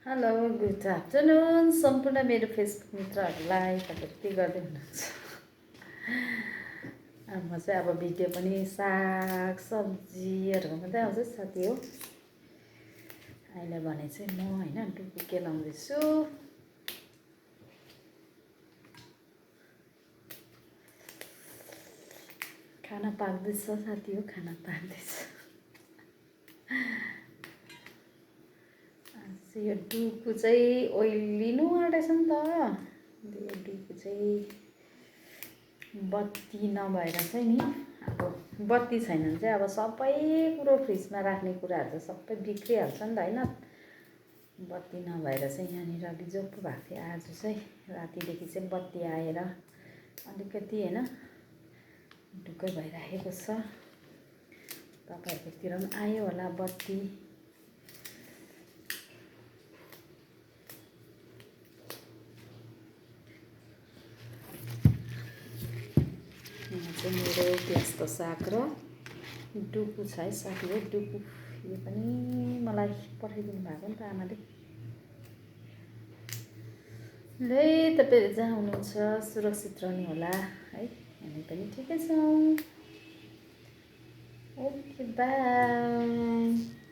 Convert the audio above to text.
Hello good afternoon सम्पूर्ण मेरो Facebook मित्रहरूलाई तपाईँहरू के गर्दै हुनुहुन्छ। म चाहिँ अब भिडियो पनि साग सब्जीहरूको मात्रै आउँछ साथी हो। अहिले भने चाहिँ म होइन डुकु केलाउँदैछु। खाना पाक्दैछ साथी हो, खाना पाक्दैछ। यो डुकु चाहिँ ओइलिनु आँटेछ नि त। यो डुकु चाहिँ बत्ती नभएर चाहिँ नि, अब बत्ती छैन भने चाहिँ अब सबै कुरो फ्रिजमा राख्ने कुराहरू त सबै बिग्रिहाल्छ नि त होइन। बत्ती नभएर चाहिँ यहाँनिर बिजोको भएको थियो। आज चाहिँ रातिदेखि चाहिँ बत्ती आएर अलिकति होइन ढुक्कै भइराखेको छ। तपाईँहरूकोतिर पनि आयो होला बत्ती। चाहिँ मेरो प्याजको साग र डुकु छ है साथी हो। डुकु यो पनि मलाई पठाइदिनु भएको नि त आमाले। ल तपाईँहरू जहाँ हुनुहुन्छ सुरक्षित रहनु होला है। हामी पनि ठिकै छौँ। Okay by.